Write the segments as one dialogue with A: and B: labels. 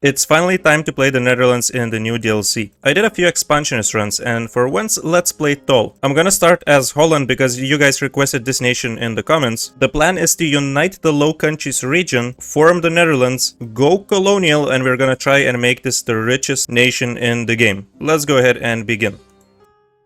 A: It's finally time to play the Netherlands in the new DLC. I did a few expansionist runs, and for once, let's play tall. I'm gonna start as Holland because you guys requested this nation in the comments. The plan is to unite the Low Countries region, form the Netherlands, go colonial, and we're gonna try and make this the richest nation in the game. Let's go ahead and begin.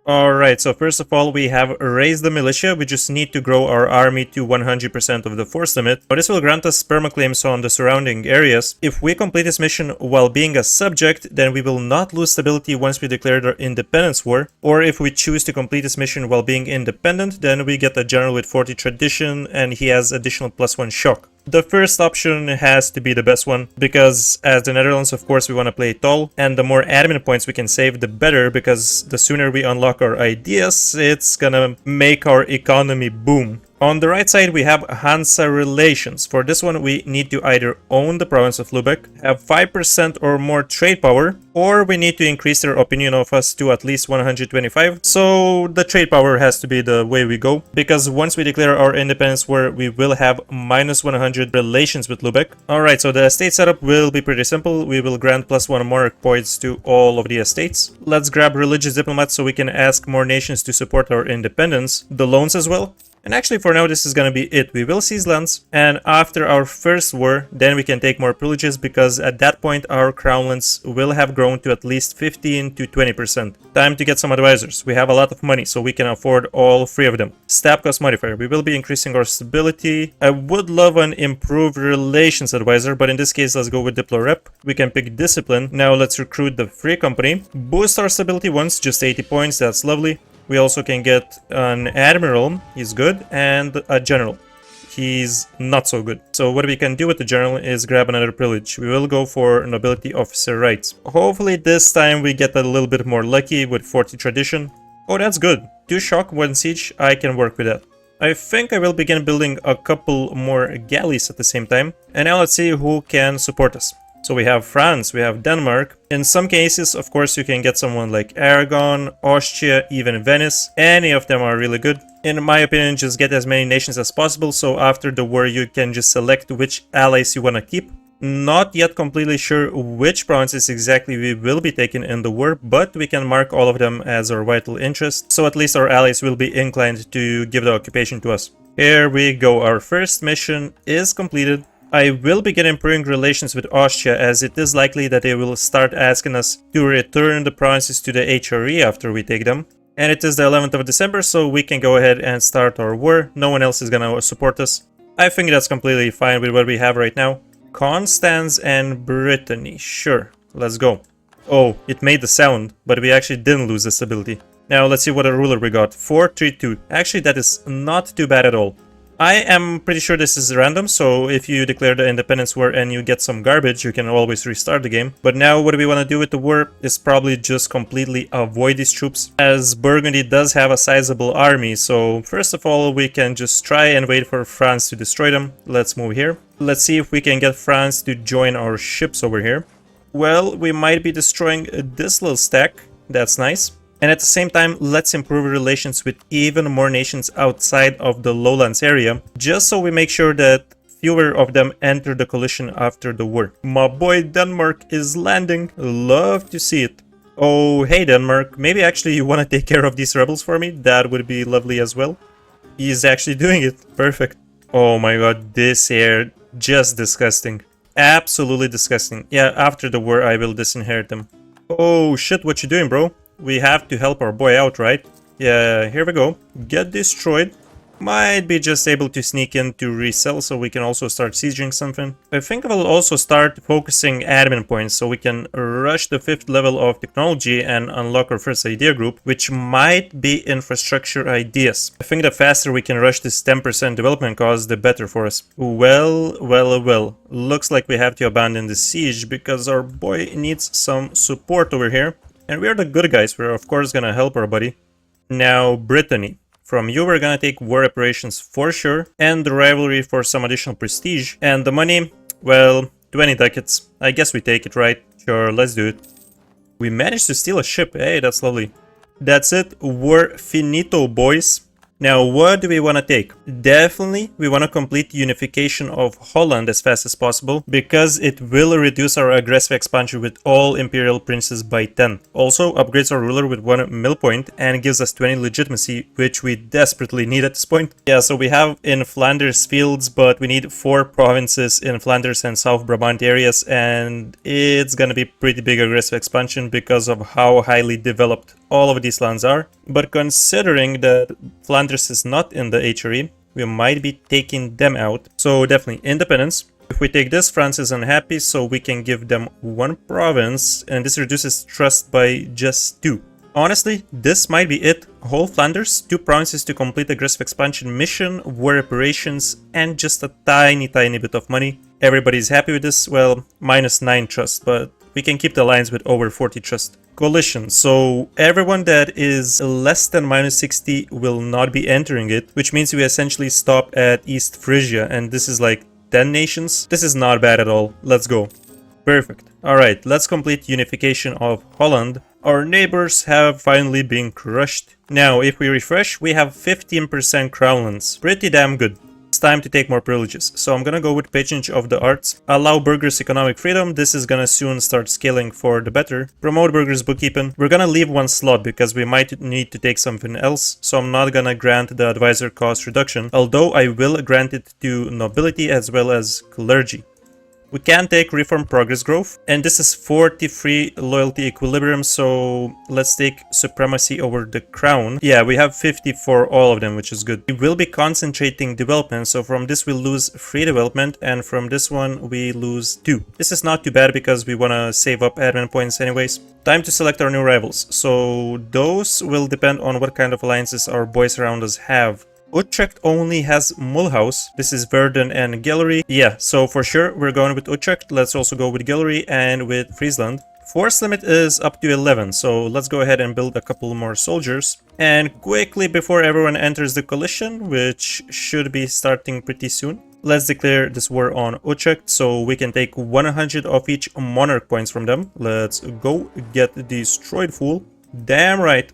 A: Alright, so first of all, we have raised the militia. We just need to grow our army to 100% of the force limit. But this will grant us permaclaims on the surrounding areas. If we complete this mission while being a subject, then we will not lose stability once we declare our independence war. Or if we choose to complete this mission while being independent, then we get a general with 40 tradition and he has additional +1 shock. The first option has to be the best one, because as the Netherlands, of course, we want to play tall, and the more admin points we can save, the better, because the sooner we unlock our ideas, it's gonna make our economy boom. On the right side, we have Hansa relations. For this one, we need to either own the province of Lubeck, have 5% or more trade power, or we need to increase their opinion of us to at least 125. So the trade power has to be the way we go, because once we declare our independence war, we will have -100 relations with Lubeck. Alright, so the estate setup will be pretty simple. We will grant +1 monarch points to all of the estates. Let's grab religious diplomats so we can ask more nations to support our independence. The loans as well. And actually for now this is gonna be it. We will seize lands, and after our first war then we can take more privileges, because at that point our crown lands will have grown to at least 15 to 20%. Time to get some advisors. We have a lot of money, so we can afford all 3 of them. Stab cost modifier. We will be increasing our stability. I would love an improved relations advisor, but in this case let's go with Diplo Rep. We can pick discipline. Now let's recruit the free company. Boost our stability once, just 80 points, that's lovely. We also can get an admiral, he's good, and a general. He's not so good. So what we can do with the general is grab another privilege. We will go for nobility officer rights. Hopefully this time we get a little bit more lucky with 40 tradition. Oh, that's good. 2 shock, 1 siege, I can work with that. I think I will begin building a couple more galleys at the same time. And now let's see who can support us. So we have France, we have Denmark. In some cases, of course, you can get someone like Aragon, Austria, even Venice. Any of them are really good. In my opinion, just get as many nations as possible, so after the war you can just select which allies you want to keep. Not yet completely sure which provinces exactly we will be taking in the war, but we can mark all of them as our vital interest, so at least our allies will be inclined to give the occupation to us. Here we go, our first mission is completed. I will begin improving relations with Austria, as it is likely that they will start asking us to return the provinces to the HRE after we take them. And it is the 11th of December, so we can go ahead and start our war. No one else is gonna support us. I think that's completely fine with what we have right now. Constance and Brittany, sure, let's go. Oh, it made the sound, but we actually didn't lose the stability. Now let's see what a ruler we got. 432. Actually, that is not too bad at all. I am pretty sure this is random, so if you declare the independence war and you get some garbage, you can always restart the game. But now what we want to do with the war is probably just completely avoid these troops, as Burgundy does have a sizable army. So first of all, we can just try and wait for France to destroy them. Let's move here. Let's see if we can get France to join our ships over here. Well, we might be destroying this little stack. That's nice. And at the same time, let's improve relations with even more nations outside of the lowlands area, just so we make sure that fewer of them enter the coalition after the war. My boy Denmark is landing. Love to see it. Oh, hey Denmark, maybe actually you want to take care of these rebels for me? That would be lovely as well. He's actually doing it. Perfect. Oh my god, this air, just disgusting. Absolutely disgusting. Yeah, after the war I will disinherit them. Oh shit, what you doing, bro? We have to help our boy out, right? Yeah, here we go. Get destroyed. Might be just able to sneak in to resell, so we can also start sieging something. I think I will also start focusing admin points, so we can rush the 5th level of technology and unlock our first idea group, which might be infrastructure ideas. I think the faster we can rush this 10% development cost, the better for us. Well. Looks like we have to abandon the siege, because our boy needs some support over here. And we're the good guys, we're of course gonna help our buddy. Now, Brittany. From you we're gonna take war reparations for sure, and the rivalry for some additional prestige. And the money, well, 20 ducats. I guess we take it, right? Sure, let's do it. We managed to steal a ship, hey, that's lovely. That's it, war finito, boys. Now, what do we want to take? Definitely, we want to complete unification of Holland as fast as possible, because it will reduce our aggressive expansion with all imperial princes by 10. Also, upgrades our ruler with 1 mill point and gives us 20 legitimacy, which we desperately need at this point. Yeah, so we have in Flanders fields, but we need 4 provinces in Flanders and South Brabant areas, and it's gonna be pretty big aggressive expansion because of how highly developed all of these lands are. But considering that Flanders is not in the HRE, we might be taking them out. So definitely independence. If we take this, France is unhappy, so we can give them 1 province, and this reduces trust by just 2. Honestly, this might be it. Whole Flanders, 2 provinces to complete aggressive expansion mission, war reparations, and just a tiny bit of money. Everybody's happy with this. Well, -9 trust, but we can keep the alliance with over 40 trust. Coalition, so everyone that is less than -60 will not be entering it, which means we essentially stop at East Frisia, and this is like 10 nations. This is not bad at all. Let's go. Perfect. Alright, let's complete unification of Holland. Our neighbors have finally been crushed. Now, if we refresh, we have 15% crownlands. Pretty damn good. It's time to take more privileges, so I'm gonna go with patronage of the arts. Allow burghers economic freedom. This is gonna soon start scaling for the better. Promote burghers bookkeeping. We're gonna leave 1 slot because we might need to take something else, so I'm not gonna grant the advisor cost reduction, although I will grant it to nobility as well as clergy. We can take reform progress growth, and this is 43 loyalty equilibrium, so let's take supremacy over the crown. Yeah, we have 50 for all of them, which is good. We will be concentrating development, so from this we lose 3 development, and from this one we lose 2. This is not too bad because we want to save up admin points anyways. Time to select our new rivals, so those will depend on what kind of alliances our boys around us have. Utrecht only has Mulhouse. This is Verden and Gallery. Yeah, so for sure we're going with Utrecht. Let's also go with Gallery and with Friesland. Force limit is up to 11, so let's go ahead and build a couple more soldiers. And quickly, before everyone enters the coalition, which should be starting pretty soon, let's declare this war on Utrecht, so we can take 100 of each monarch points from them. Let's go get destroyed, fool. Damn right.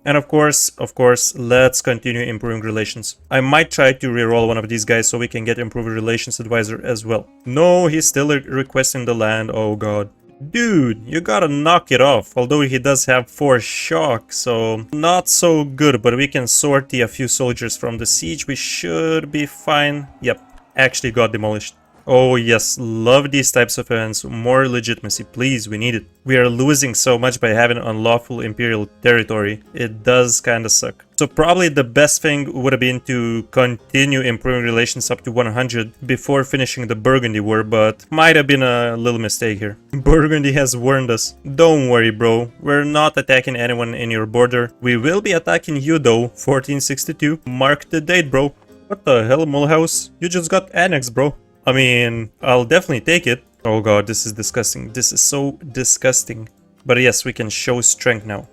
A: And of course, let's continue improving relations. I might try to reroll one of these guys so we can get improved relations advisor as well. No, he's still requesting the land. Oh god. Dude, you gotta knock it off. Although he does have 4 shock, so not so good. But we can sortie a few soldiers from the siege. We should be fine. Yep, actually got demolished. Oh yes, love these types of events. More legitimacy, please, we need it. We are losing so much by having unlawful imperial territory. It does kinda suck. So probably the best thing would have been to continue improving relations up to 100 before finishing the Burgundy war, but might have been a little mistake here. Burgundy has warned us. Don't worry, bro. We're not attacking anyone in your border. We will be attacking you though, 1462. Mark the date, bro. What the hell, Mulhouse? You just got annexed, bro. I mean, I'll definitely take it. Oh god, this is disgusting. This is so disgusting. But yes, we can show strength now.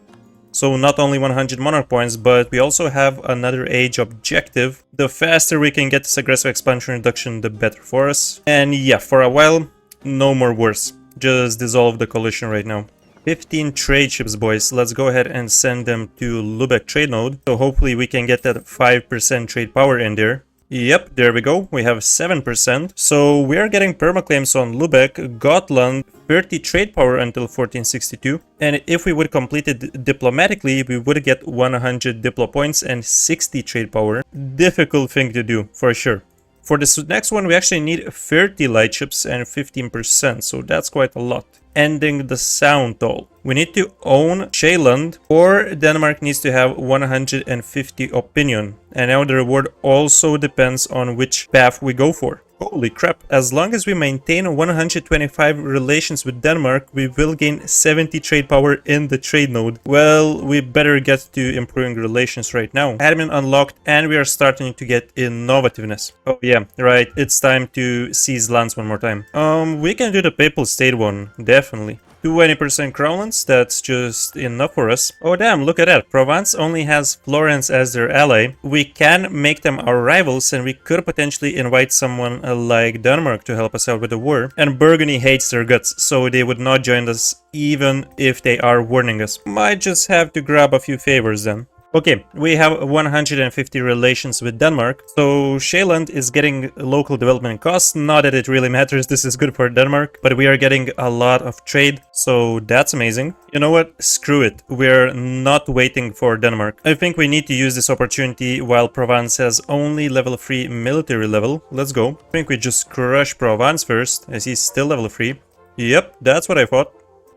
A: So not only 100 monarch points, but we also have another age objective. The faster we can get this aggressive expansion reduction, the better for us. And yeah, for a while, no more wars. Just dissolve the coalition right now. 15 trade ships, boys. Let's go ahead and send them to Lubeck trade node. So hopefully we can get that 5% trade power in there. Yep, there we go. We have 7%. So we are getting permaclaims on Lubeck, Gotland, 30 trade power until 1462. And if we would complete it diplomatically, we would get 100 diplo points and 60 trade power. Difficult thing to do, for sure. For this next one, we actually need 30 light ships and 15%, so that's quite a lot. Ending the sound toll. We need to own Sjælland, or Denmark needs to have 150 opinion. And now the reward also depends on which path we go for. Holy crap, as long as we maintain 125 relations with Denmark, we will gain 70 trade power in the trade node. Well, we better get to improving relations right now. Admin unlocked, and we are starting to get innovativeness. Oh yeah, right, it's time to seize lands one more time. We can do the Papal State one, definitely. 20% crownlands, that's just enough for us. Oh damn, look at that. Provence only has Florence as their ally. We can make them our rivals, and we could potentially invite someone like Denmark to help us out with the war. And Burgundy hates their guts, so they would not join us even if they are warning us. Might just have to grab a few favors then. Okay, we have 150 relations with Denmark. So Sjælland is getting local development costs. Not that it really matters, this is good for Denmark, but we are getting a lot of trade, so that's amazing. You know what? Screw it. We're not waiting for Denmark. I think we need to use this opportunity while Provence has only level 3 military level. Let's go. I think we just crush Provence first, as he's still level 3. Yep, that's what I thought.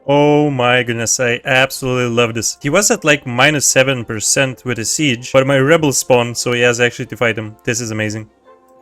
A: Oh my goodness, I absolutely love this. He was at like -7% with a siege, but my rebels spawned, so he has actually to fight him. This is amazing.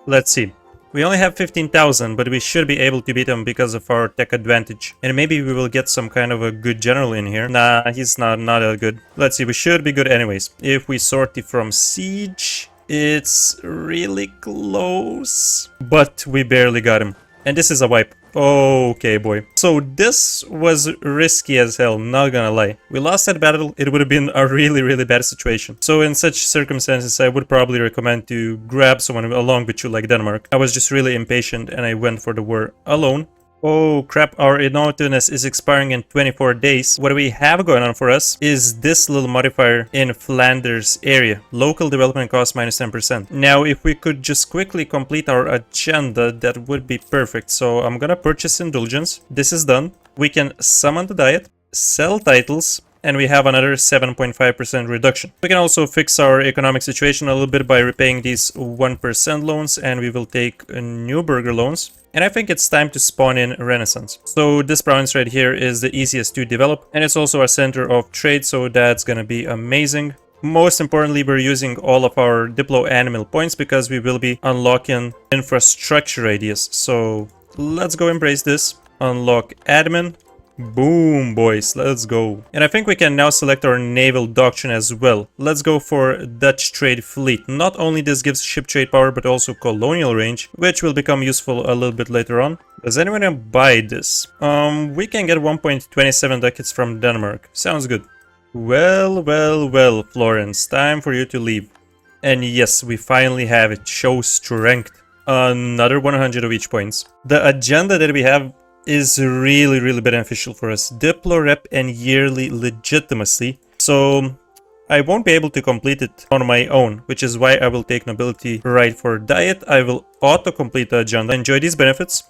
A: Let's see. We only have 15,000, but we should be able to beat him because of our tech advantage. And maybe we will get some kind of a good general in here. Nah, he's not that good. Let's see, we should be good anyways. If we sort it from siege, it's really close. But we barely got him. And this is a wipe. Okay, boy. So this was risky as hell, not gonna lie. We lost that battle, it would have been a really bad situation. So in such circumstances, I would probably recommend to grab someone along with you like Denmark. I was just really impatient and I went for the war alone. Oh crap, our innovativeness is expiring in 24 days. What we have going on for us is this little modifier in Flanders area. Local development cost -10%. Now, if we could just quickly complete our agenda, that would be perfect. So I'm gonna purchase indulgence. This is done. We can summon the diet, sell titles, and we have another 7.5% reduction. We can also fix our economic situation a little bit by repaying these 1% loans, and we will take new burger loans. And I think it's time to spawn in Renaissance. So this province right here is the easiest to develop, and it's also a center of trade, so that's gonna be amazing. Most importantly, we're using all of our Diplo animal points because we will be unlocking infrastructure ideas. So let's go embrace this. Unlock admin. Boom, boys, let's go. And I think we can now select our naval doctrine as well. Let's go for Dutch trade fleet. Not only this gives ship trade power, but also colonial range, which will become useful a little bit later on. Does anyone buy this? We can get 1.27 ducats from Denmark. Sounds good. Well, Florence, time for you to leave. And yes, we finally have it. Show strength. Another 100 of each points. The agenda that we have is really beneficial for us. Diplo rep and yearly legitimacy. So I won't be able to complete it on my own, which is why I will take nobility right for diet. I will auto-complete the agenda. Enjoy these benefits.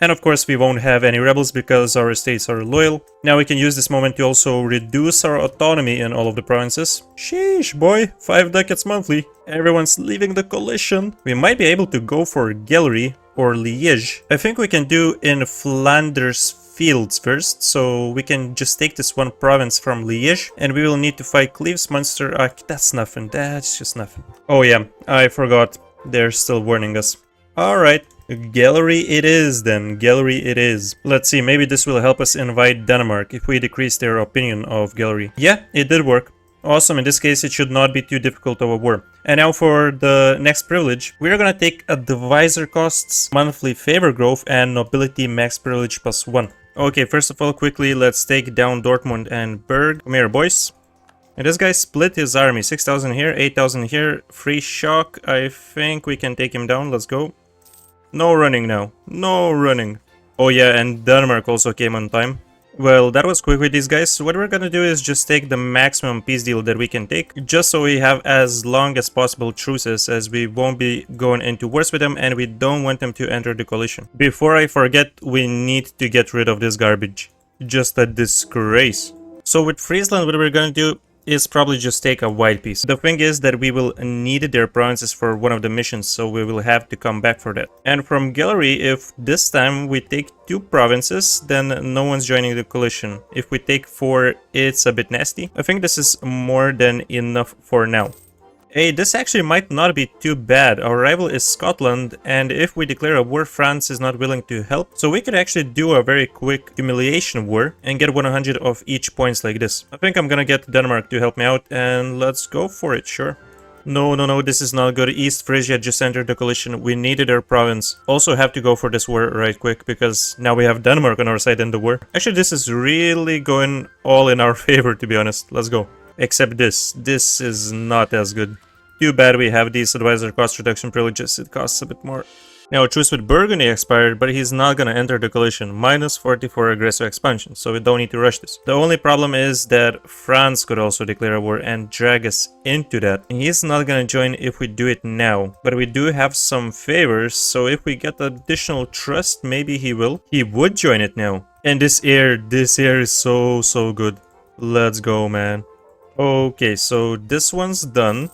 A: And of course we won't have any rebels because our estates are loyal. Now we can use this moment to also reduce our autonomy in all of the provinces. Sheesh, boy, 5 ducats monthly. Everyone's leaving the coalition. We might be able to go for Gallery or Liège. I think we can do in Flanders fields first, so we can just take this one province from Liège, and we will need to fight Cleves, Munster. That's nothing, that's just nothing. Oh yeah, I forgot, they're still warning us. Alright, Gallery it is then, Gallery it is. Let's see, maybe this will help us invite Denmark if we decrease their opinion of Gallery. Yeah, it did work. Awesome, in this case it should not be too difficult of a war. And now for the next privilege, we're gonna take advisor costs, monthly favor growth, and nobility max privilege +1. Okay, first of all, quickly, let's take down Dortmund and Berg. Come here, boys. And this guy split his army, 6,000 here, 8,000 here, free shock. I think we can take him down, let's go. No running now, no running. Oh yeah, and Denmark also came on time. Well, that was quick with these guys. So what we're gonna do is just take the maximum peace deal that we can take, just so we have as long as possible truces, as we won't be going into wars with them and we don't want them to enter the coalition. Before I forget, we need to get rid of this garbage. Just a disgrace. So with Friesland, what we're gonna do is probably just take a white piece. The thing is that we will need their provinces for one of the missions, so we will have to come back for that. And from Gallery, if this time we take 2 provinces, then no one's joining the coalition. If we take 4, it's a bit nasty. I think this is more than enough for now. Hey, this actually might not be too bad. Our rival is Scotland, and if we declare a war, France is not willing to help. So we could actually do a very quick humiliation war and get 100 of each points like this. I think I'm gonna get Denmark to help me out, and let's go for it, sure. No, this is not good. East Frisia just entered the coalition. We needed our province. Also have to go for this war right quick, because now we have Denmark on our side in the war. Actually, this is really going all in our favor, to be honest. Let's go. Except this is not as good. Too bad we have these advisor cost reduction privileges, it costs a bit more. Now, truce with Burgundy expired, but he's not gonna enter the coalition. Minus 44 aggressive expansion, so we don't need to rush this. The only problem is that France could also declare a war and drag us into that. He's not gonna join if we do it now, but we do have some favors, so if we get additional trust, maybe he will. He would join it now. And this air is so good. Let's go, man. Okay, so this one's done.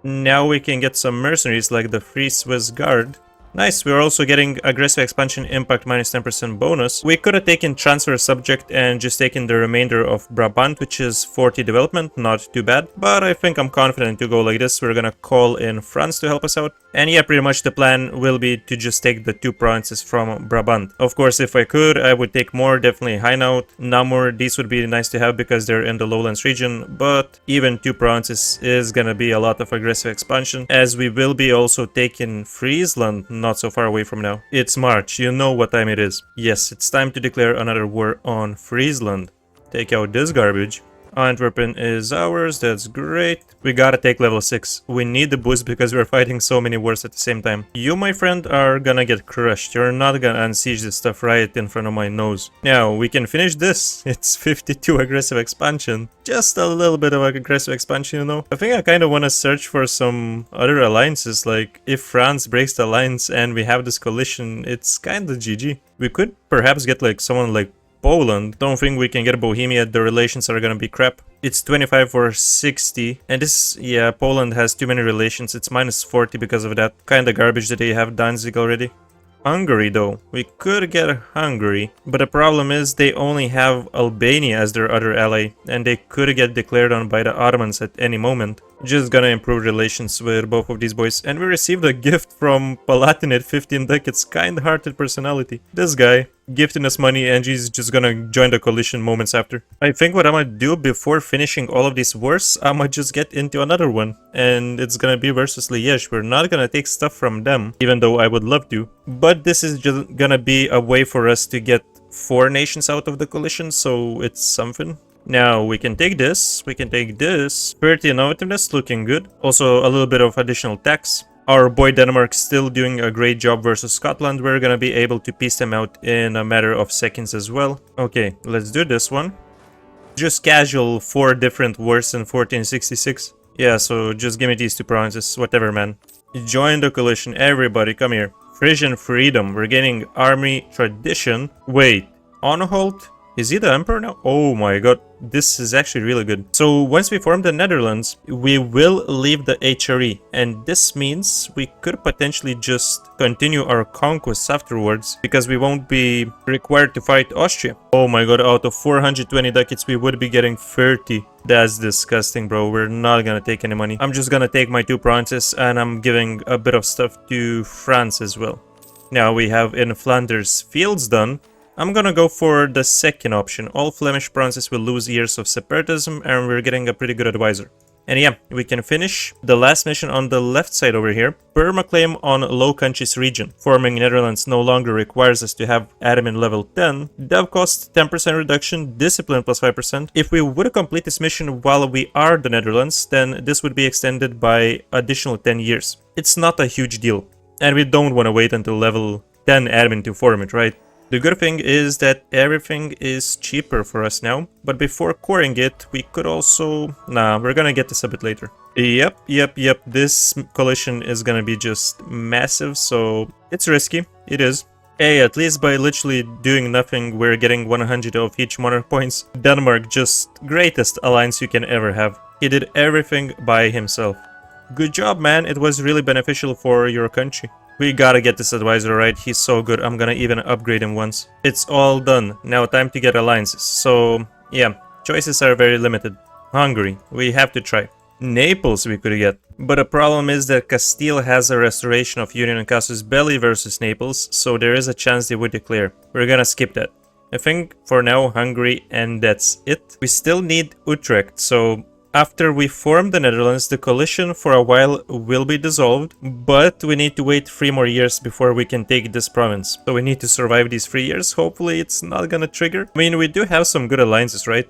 A: Now we can get some mercenaries like the Free Swiss Guard. Nice, we're also getting aggressive expansion impact minus 10% bonus. We could have taken transfer subject and just taken the remainder of Brabant, which is 40 development, not too bad. But I think I'm confident to go like this. We're gonna call in France to help us out. And yeah, pretty much the plan will be to just take the 2 provinces from Brabant. Of course, if I could, I would take more, definitely Hainaut, Namur. These would be nice to have because they're in the lowlands region. But even 2 provinces is gonna be a lot of aggressive expansion, as we will be also taking Friesland not so far away from now. It's March, you know what time it is. Yes, it's time to declare another war on Friesland. Take out this garbage. Antwerpen is ours, that's great. We gotta take level 6. We need the boost because we're fighting so many wars at the same time. You, my friend, are gonna get crushed. You're not gonna unsiege this stuff right in front of my nose. Now, we can finish this. It's 52 aggressive expansion. Just a little bit of aggressive expansion, you know. I think I kind of want to search for some other alliances, like if France breaks the alliance and we have this coalition, it's kind of GG. We could perhaps get like someone like Poland. Don't think we can get Bohemia, the relations are gonna be crap. It's 25 or 60, and this, yeah, Poland has too many relations. It's minus 40 because of that kind of garbage that they have Danzig already. Hungary though, we could get Hungary, but the problem is they only have Albania as their other ally, and they could get declared on by the Ottomans at any moment. Just gonna improve relations with both of these boys. And we received a gift from Palatinate 15 ducats, kind-hearted personality. This guy gifting us money, and he's just gonna join the coalition moments after. I think what I'm gonna do before finishing all of these wars, I'm gonna just get into another one, and it's gonna be versus Liège. We're not gonna take stuff from them, even though I would love to, but this is just gonna be a way for us to get 4 nations out of the coalition, so it's something. Now we can take this, we can take this. 30 innovativeness, looking good. Also a little bit of additional tax. Our boy Denmark still doing a great job versus Scotland. We're gonna be able to piece them out in a matter of seconds as well. Okay, let's do this one. Just casual 4 different wars in 1466. Yeah, so just give me these 2 provinces, whatever, man. Join the coalition, everybody, come here. Frisian freedom, we're getting army tradition. Wait, Anhalt? Is he the emperor now? Oh my god, this is actually really good. So once we form the Netherlands, we will leave the HRE, and this means we could potentially just continue our conquests afterwards, because we won't be required to fight Austria. Oh my god, out of 420 ducats we would be getting 30. That's disgusting, bro. We're not gonna take any money. I'm just gonna take my 2 provinces, and I'm giving a bit of stuff to France as well. Now we have in Flanders fields done. I'm gonna go for the second option. All Flemish provinces will lose years of separatism, and we're getting a pretty good advisor. And yeah, we can finish the last mission on the left side over here. Permaclaim on Low Countries region. Forming Netherlands no longer requires us to have admin level 10. Dev cost 10% reduction, discipline plus 5%. If we would complete this mission while we are the Netherlands, then this would be extended by additional 10 years. It's not a huge deal, and we don't want to wait until level 10 admin to form it, right? The good thing is that everything is cheaper for us now, but before coring it, we could also... Nah, we're gonna get this a bit later. Yep, this coalition is gonna be just massive, so it's risky, it is. Hey, at least by literally doing nothing, we're getting 100 of each monarch points. Denmark, just greatest alliance you can ever have. He did everything by himself. Good job, man, it was really beneficial for your country. We gotta get this advisor right, he's so good, I'm gonna even upgrade him once. It's all done, now time to get alliances. So, yeah, choices are very limited. Hungary, we have to try. Naples we could get. But the problem is that Castile has a restoration of Union and Casus Belli versus Naples, so there is a chance they would declare. We're gonna skip that. I think for now Hungary, and that's it. We still need Utrecht, so... After we form the Netherlands, the coalition for a while will be dissolved, but we need to wait 3 more years before we can take this province. So we need to survive these 3 years, hopefully it's not gonna trigger. I mean, we do have some good alliances, right?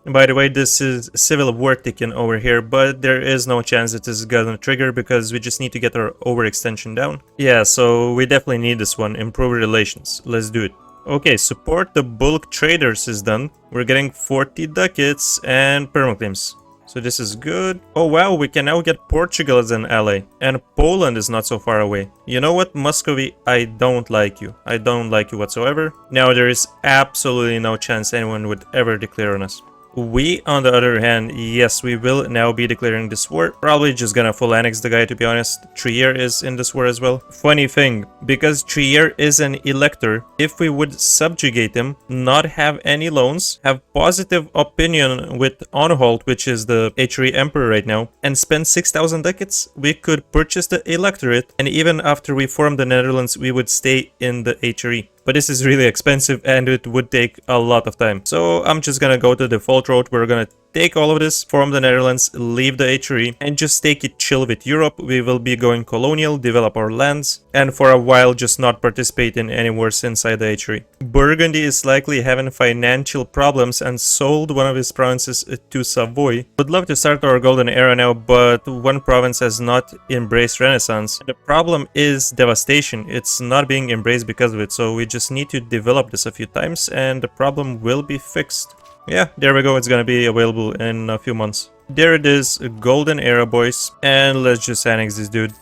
A: By the way, this is civil war ticking over here, but there is no chance it is gonna trigger because we just need to get our overextension down. Yeah, so we definitely need this one. Improve relations. Let's do it. Okay, support the bulk traders is done. We're getting 40 ducats and permaclaims. So this is good. Oh wow, we can now get Portugal as an ally. And Poland is not so far away. You know what, Muscovy? I don't like you. I don't like you whatsoever. Now there is absolutely no chance anyone would ever declare on us. We, on the other hand, yes, we will now be declaring this war. Probably just gonna full annex the guy, to be honest. Trier is in this war as well. Funny thing, because Trier is an elector, if we would subjugate him, not have any loans, have positive opinion with Anhalt, which is the HRE emperor right now, and spend 6,000 ducats, we could purchase the electorate, and even after we form the Netherlands, we would stay in the HRE. But this is really expensive and it would take a lot of time. So I'm just gonna go to the default road. We're gonna take all of this, form the Netherlands, leave the HRE, and just take it chill with Europe. We will be going colonial, develop our lands, and for a while just not participate in any wars inside the HRE. Burgundy is likely having financial problems and sold one of his provinces to Savoy. Would love to start our golden era now, but one province has not embraced Renaissance. The problem is devastation. It's not being embraced because of it, so we just need to develop this a few times and the problem will be fixed. Yeah, there we go. It's gonna be available in a few months. There it is, golden era, boys. And let's just annex this dude.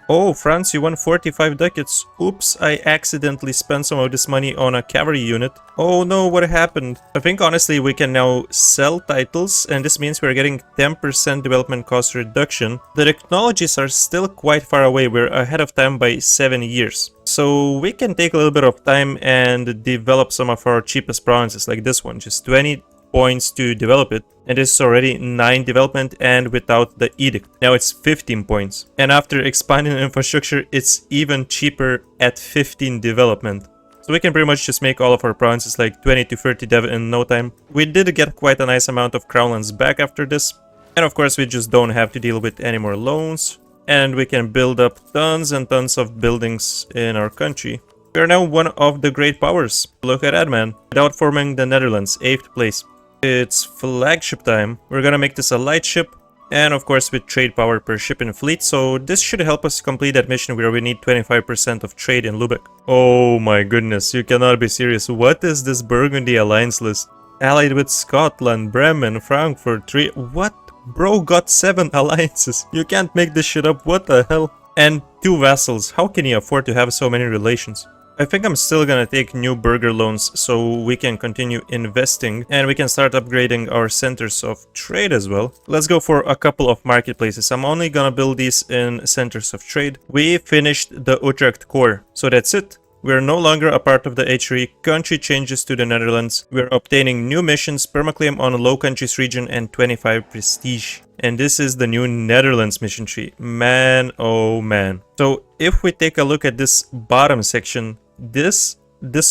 A: Oh, France, you won 45 ducats. Oops, I accidentally spent some of this money on a cavalry unit. Oh no, what happened? I think honestly we can now sell titles, and this means we're getting 10% development cost reduction. The technologies are still quite far away. We're ahead of time by 7 years. So we can take a little bit of time and develop some of our cheapest provinces, like this one. Just 20 points to develop it, and this is already 9 development and without the edict. Now it's 15 points, and after expanding infrastructure it's even cheaper at 15 development. So we can pretty much just make all of our provinces like 20 to 30 dev in no time. We did get quite a nice amount of crown lands back after this, and of course we just don't have to deal with any more loans, and we can build up tons and tons of buildings in our country. We are now one of the great powers. Look at that, man. Without forming the Netherlands, 8th place. It's flagship time. We're gonna make this a light ship, and of course with trade power per ship in fleet, so this should help us complete that mission where we need 25% of trade in Lubeck. Oh my goodness, you cannot be serious. What is this Burgundy alliance list? Allied with Scotland, Bremen, Frankfurt, 3... What? Bro got 7 alliances. You can't make this shit up, what the hell? And 2 vassals. How can you afford to have so many relations? I think I'm still gonna take new burger loans so we can continue investing and we can start upgrading our centers of trade as well. Let's go for a couple of marketplaces. I'm only gonna build these in centers of trade. We finished the Utrecht core, so that's it. We're no longer a part of the HRE, country changes to the Netherlands. We're obtaining new missions, permaclaim on a Low Countries region and 25 prestige. And this is the new Netherlands mission tree. Man, oh man. So if we take a look at this bottom section, this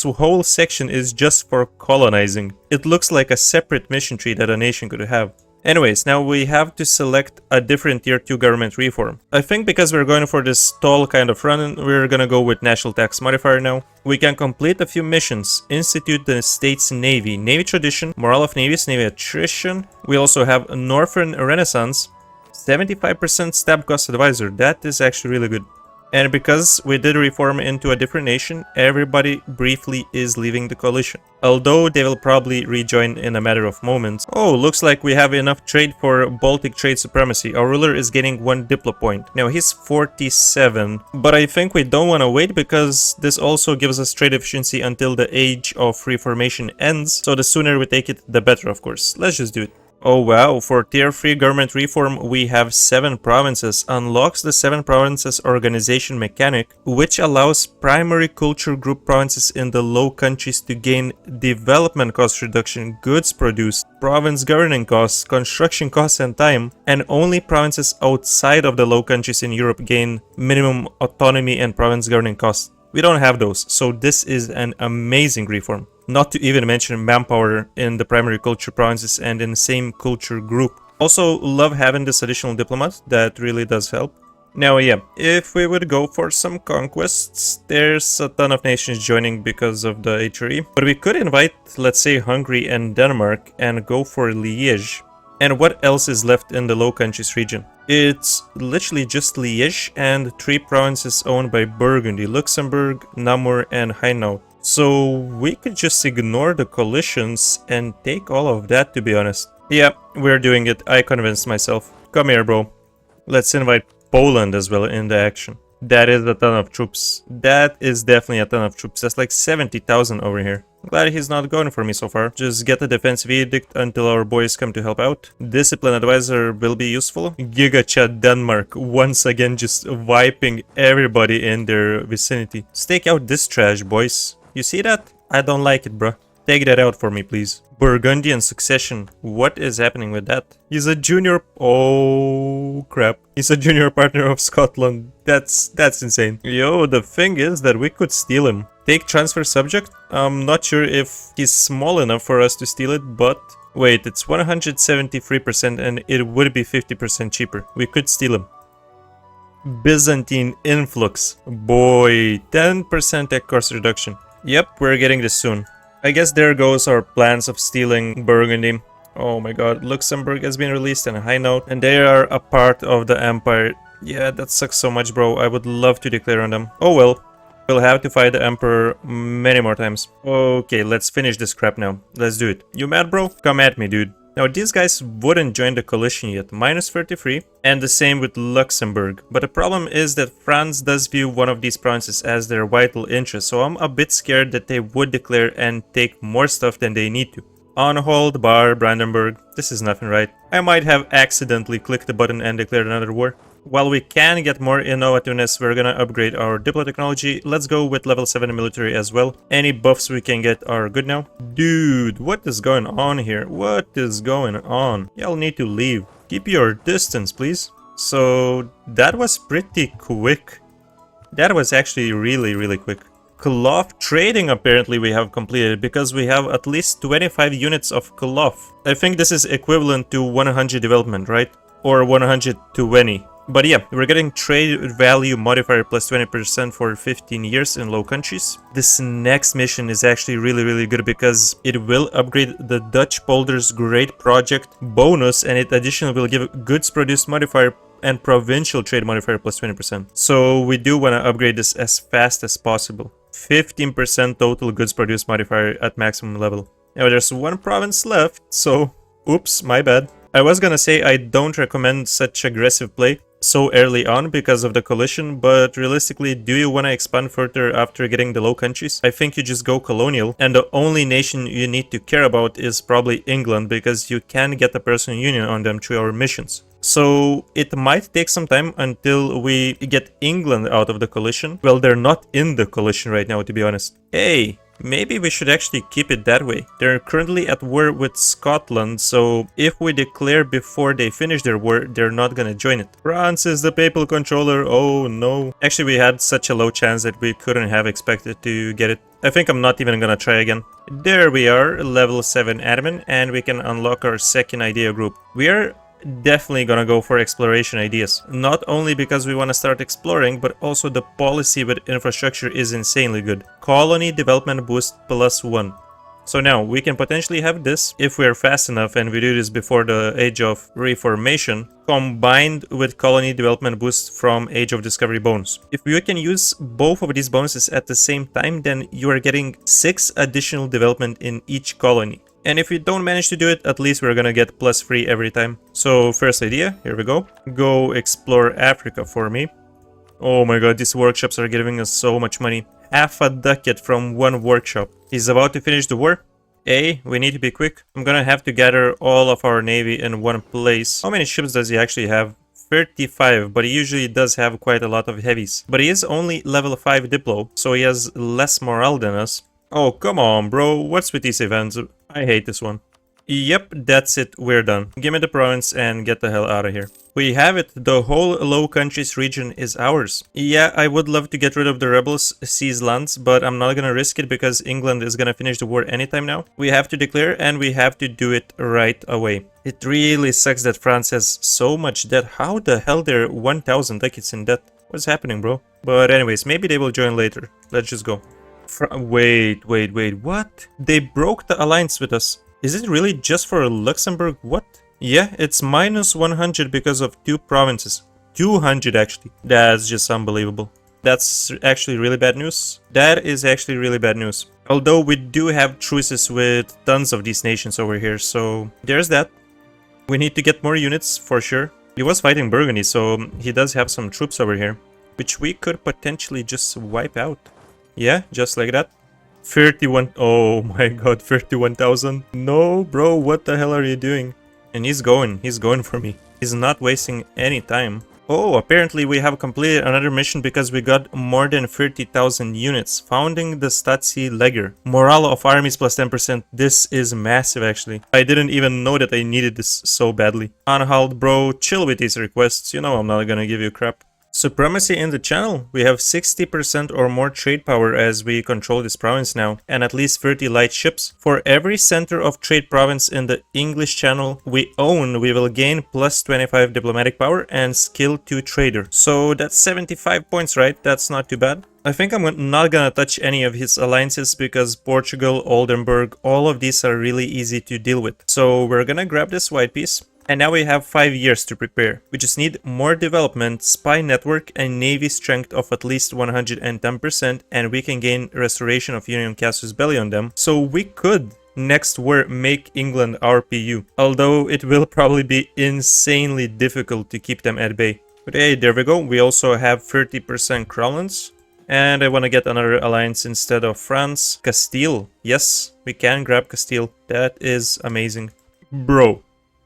A: whole section is just for colonizing. It looks like a separate mission tree that a nation could have. Anyways, now we have to select a different tier 2 government reform. I think because we're going for this tall kind of run, we're gonna go with national tax modifier now. We can complete a few missions, institute the state's navy, navy tradition, morale of navies, navy attrition. We also have Northern Renaissance, 75% stab cost advisor. That is actually really good. And because we did reform into a different nation, everybody briefly is leaving the coalition. Although they will probably rejoin in a matter of moments. Oh, looks like we have enough trade for Baltic trade supremacy. Our ruler is getting 1 diplo point. Now he's 47, but I think we don't want to wait because this also gives us trade efficiency until the age of reformation ends. So the sooner we take it, the better, of course. Let's just do it. Oh wow, for tier 3 government reform we have 7 provinces, unlocks the 7 provinces organization mechanic, which allows primary culture group provinces in the Low Countries to gain development cost reduction, goods produced, province governing costs, construction costs and time, and only provinces outside of the Low Countries in Europe gain minimum autonomy and province governing costs. We don't have those, so this is an amazing reform. Not to even mention manpower in the primary culture provinces and in the same culture group. Also, love having this additional diplomat, that really does help. Now, yeah, if we would go for some conquests, there's a ton of nations joining because of the HRE. But we could invite, let's say, Hungary and Denmark and go for Liège. And what else is left in the Low Countries region? It's literally just Liège and 3 provinces owned by Burgundy, Luxembourg, Namur, and Hainaut. So we could just ignore the coalitions and take all of that, to be honest. Yeah, we're doing it. I convinced myself. Come here, bro. Let's invite Poland as well in the action. That is a ton of troops. That is definitely a ton of troops. That's like 70,000 over here. Glad he's not going for me so far. Just get a defensive edict until our boys come to help out. Discipline advisor will be useful. Giga Chat Denmark once again just wiping everybody in their vicinity. Stake out this trash, boys. You see that? I don't like it, bruh. Take that out for me, please. Burgundian succession. What is happening with that? He's a junior... Oh, crap. He's a junior partner of Scotland. That's insane. Yo, the thing is that we could steal him. Take transfer subject? I'm not sure if he's small enough for us to steal it, but... Wait, it's 173% and it would be 50% cheaper. We could steal him. Byzantine influx. Boy, 10% tech cost reduction. Yep, we're getting this soon. I guess there goes our plans of stealing Burgundy. Oh my god, Luxembourg has been released and Hainaut, and they are a part of the empire. Yeah, that sucks so much, bro. I would love to declare on them. Oh well. We'll have to fight the emperor many more times. Okay, let's finish this crap now. Let's do it. You mad, bro? Come at me, dude. Now, these guys wouldn't join the coalition yet, minus 33, and the same with Luxembourg. But the problem is that France does view one of these provinces as their vital interest, so I'm a bit scared that they would declare and take more stuff than they need to. On hold, bar, Brandenburg. This is nothing right. I might have accidentally clicked the button and declared another war. While we can get more innovativeness, we're gonna upgrade our Diplo technology. Let's go with level 7 military as well. Any buffs we can get are good now. Dude, what is going on here? What is going on? Y'all need to leave. Keep your distance, please. So, that was pretty quick. That was actually really quick. Cloth trading apparently we have completed because we have at least 25 units of cloth. I think this is equivalent to 100 development, right? Or 120. But yeah, we're getting trade value modifier plus 20% for 15 years in Low Countries. This next mission is actually really good because it will upgrade the Dutch Polders Great Project bonus, and it additionally will give goods produced modifier and provincial trade modifier plus 20%. So we do want to upgrade this as fast as possible. 15% total goods produced modifier at maximum level. Now there's one province left, so oops, my bad. I was gonna say I don't recommend such aggressive play so early on because of the coalition, but realistically, do you want to expand further after getting the Low Countries? I think you just go colonial, and the only nation you need to care about is probably England because you can get a personal union on them through our missions. So it might take some time until we get England out of the coalition. Well, they're not in the coalition right now, to be honest. Hey, maybe we should actually keep it that way. They're currently at war with Scotland, so if we declare before they finish their war, they're not gonna join it. France is the papal controller, oh no. Actually, we had such a low chance that we couldn't have expected to get it. I think I'm not even gonna try again. There we are, level 7 admin, and we can unlock our second idea group. We are definitely gonna go for exploration ideas. Not only because we want to start exploring, but also the policy with infrastructure is insanely good. Colony development boost +1. So now we can potentially have this if we are fast enough and we do this before the Age of Reformation, combined with colony development boost from Age of Discovery bonus. If you can use both of these bonuses at the same time, then you are getting 6 additional development in each colony. And if we don't manage to do it, at least we're gonna get +3 every time. So first idea, here we go. Go explore Africa for me. Oh my god, these workshops are giving us so much money. Half a ducat from one workshop. He's about to finish the war. Hey, we need to be quick. I'm gonna have to gather all of our navy in one place. How many ships does he actually have? 35, but he usually does have quite a lot of heavies. But he is only level 5 Diplo, so he has less morale than us. Oh, come on, bro. What's with these events? I hate this one. Yep, that's it, we're done. Give me the province and get the hell out of here. We have it, the whole Low Countries region is ours. Yeah, I would love to get rid of the rebels, seize lands, but I'm not gonna risk it because England is gonna finish the war anytime now. We have to declare and we have to do it right away. It really sucks that France has so much debt. How the hell they're 1000 decades in debt? What's happening, bro? But anyways, maybe they will join later. Let's just go. Wait, what? They broke the alliance with us. Is it really just for Luxembourg? What? Yeah, it's minus 100 because of 2 provinces. 200 actually. That's just unbelievable. That's actually really bad news. That is actually really bad news. Although we do have truces with tons of these nations over here, so there's that. We need to get more units for sure. He was fighting Burgundy, so he does have some troops over here, which we could potentially just wipe out. Yeah, just like that. 31. Oh my god, 31,000. No, bro, what the hell are you doing? And he's going for me. He's not wasting any time. Oh, apparently we have completed another mission because we got more than 30,000 units. Founding the Stasi Lager. Morale of armies plus 10%. This is massive actually. I didn't even know that I needed this so badly. Anhalt, bro, chill with these requests. You know I'm not gonna give you crap. Supremacy in the channel. We have 60% or more trade power as we control this province now, and at least 30 light ships. For every center of trade province in the English channel we own, we will gain plus 25 diplomatic power and skill 2 trader. So that's 75 points, right? That's not too bad. I think I'm not gonna touch any of his alliances because Portugal, Oldenburg, all of these are really easy to deal with. So we're gonna grab this white piece. And now we have 5 years to prepare. We just need more development, spy network, and navy strength of at least 110%, and we can gain restoration of Union Casus Belli on them. So we could next war make England our PU, although it will probably be insanely difficult to keep them at bay. But hey, there we go. We also have 30% Crowlands. And I want to get another alliance instead of France. Castile. Yes, we can grab Castile. That is amazing. Bro.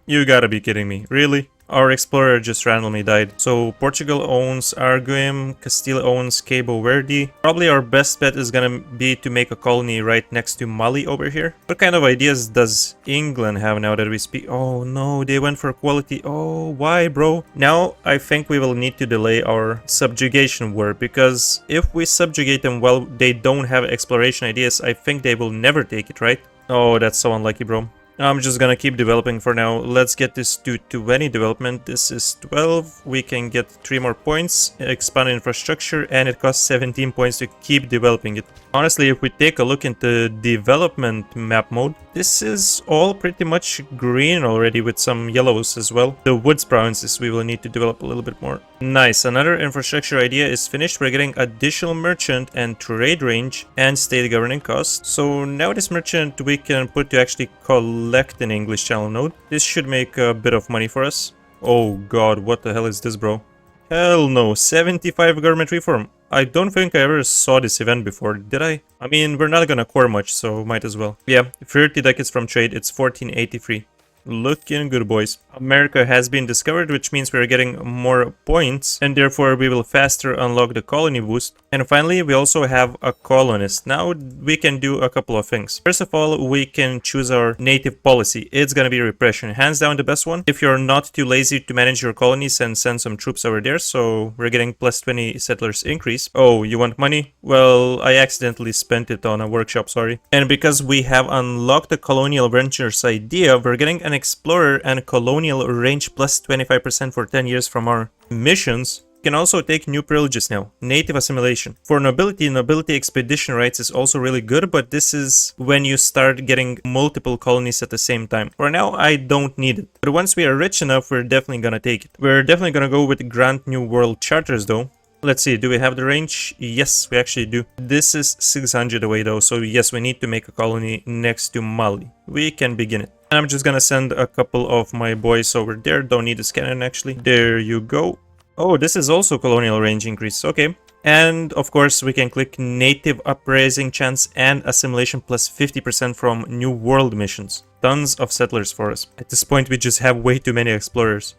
A: You gotta be kidding me. Really? Our explorer just randomly died. So Portugal owns Arguim, Castile owns Cabo Verde. Probably our best bet is gonna be to make a colony right next to Mali over here. What kind of ideas does England have now that we speak? Oh no, they went for quality. Oh, why, bro? Now I think we will need to delay our subjugation war, because if we subjugate them while they don't have exploration ideas, I think they will never take it, right? Oh, that's so unlucky, bro. I'm just gonna keep developing for now. Let's get this to 20 development. This is 12. We can get 3 more points, expand infrastructure, and it costs 17 points to keep developing it. Honestly, if we take a look into development map mode, this is all pretty much green already with some yellows as well. The woods provinces we will need to develop a little bit more. Nice, another infrastructure idea is finished. We're getting additional merchant and trade range and state governing costs. So now this merchant we can put to actually collect an English channel node. This should make a bit of money for us. Oh god, what the hell is this, bro? Hell no, 75 government reform. I don't think I ever saw this event before, did I? I mean, we're not gonna core much, so might as well. Yeah, 30 decades from trade, it's 1483. Looking good, boys. America has been discovered, which means we're getting more points, and therefore we will faster unlock the colony boost. And finally, we also have a colonist. Now we can do a couple of things. First of all, we can choose our native policy. It's gonna be repression, hands down the best one. If you're not too lazy to manage your colonies and send some troops over there, so we're getting plus 20 settlers increase. Oh, you want money? Well, I accidentally spent it on a workshop, sorry. And because we have unlocked the colonial ventures idea, we're getting an explorer and colonial range plus 25% for 10 years from our missions. You can also take new privileges now. Native assimilation. For nobility, nobility expedition rights is also really good, but this is when you start getting multiple colonies at the same time. For now, I don't need it. But once we are rich enough, we're definitely gonna take it. We're definitely gonna go with grant new world charters though. Let's see, do we have the range? Yes, we actually do. This is 600 away though, so yes, we need to make a colony next to Mali. We can begin it. And I'm just gonna send a couple of my boys over there. Don't need a cannon actually. There you go. Oh, this is also colonial range increase. Okay. And of course, we can click native uprising chance and assimilation plus 50% from new world missions. Tons of settlers for us. At this point, we just have way too many explorers.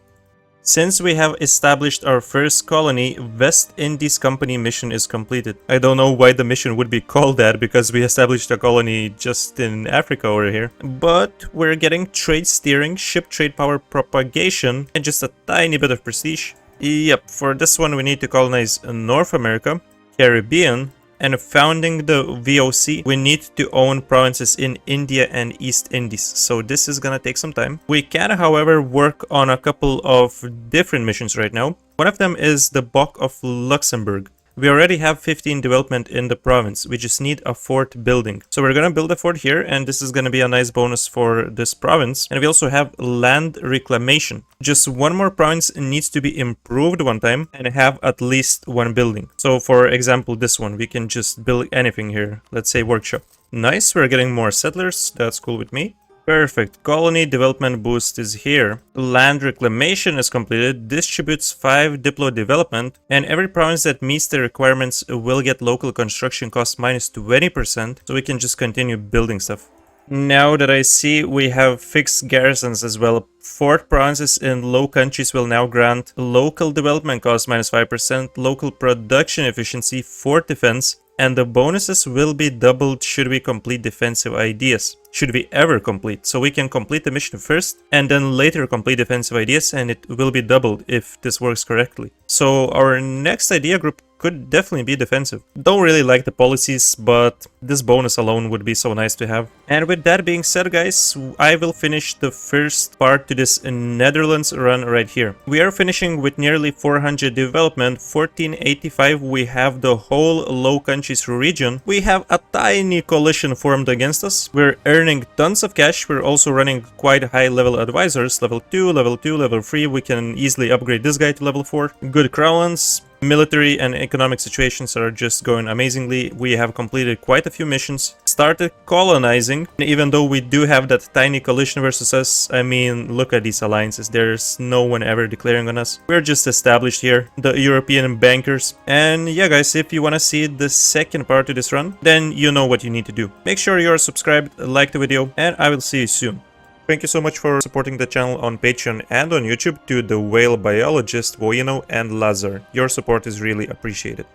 A: Since we have established our first colony, West Indies Company mission is completed. I don't know why the mission would be called that, because we established a colony just in Africa over here. But we're getting trade steering, ship trade power propagation, and just a tiny bit of prestige. Yep, for this one we need to colonize North America, Caribbean, and founding the VOC, we need to own provinces in India and East Indies, so this is gonna take some time. We can, however, work on a couple of different missions right now. One of them is the Bock of Luxembourg. We already have 15 development in the province, we just need a fort building. So we're gonna build a fort here, and this is gonna be a nice bonus for this province. And we also have land reclamation. Just one more province needs to be improved one time and have at least one building. So for example, this one, we can just build anything here. Let's say workshop. Nice, we're getting more settlers, that's cool with me. Perfect. Colony development boost is here. Land reclamation is completed. Distributes 5 diplo development. And every province that meets the requirements will get local construction cost minus 20%. So we can just continue building stuff. Now that I see we have fixed garrisons as well. Fort provinces in low countries will now grant local development cost minus 5%, local production efficiency, fort defense, and the bonuses will be doubled should we complete defensive ideas. Should we ever complete. So we can complete the mission first and then later complete defensive ideas, and it will be doubled if this works correctly. So our next idea group could definitely be defensive. Don't really like the policies, but this bonus alone would be so nice to have. And with that being said, guys, I will finish the first part to this Netherlands run right here. We are finishing with nearly 400 development, 1485. We have the whole Low Countries region. We have a tiny coalition formed against us. We're earning tons of cash. We're also running quite high level advisors, level 2, level 2, level 3. We can easily upgrade this guy to level 4. Good crowns. Military and economic situations are just going amazingly. We have completed quite a few missions, started colonizing, even though we do have that tiny coalition versus us. I mean, look at these alliances. There's no one ever declaring on us. We're just established here, the European bankers. And yeah, guys, if you want to see the second part to this run, then you know what you need to do. Make sure you're subscribed, like the video, and I will see you soon. Thank you so much for supporting the channel on Patreon and on YouTube to the Whale Biologist, Woeno and Lazar. Your support is really appreciated.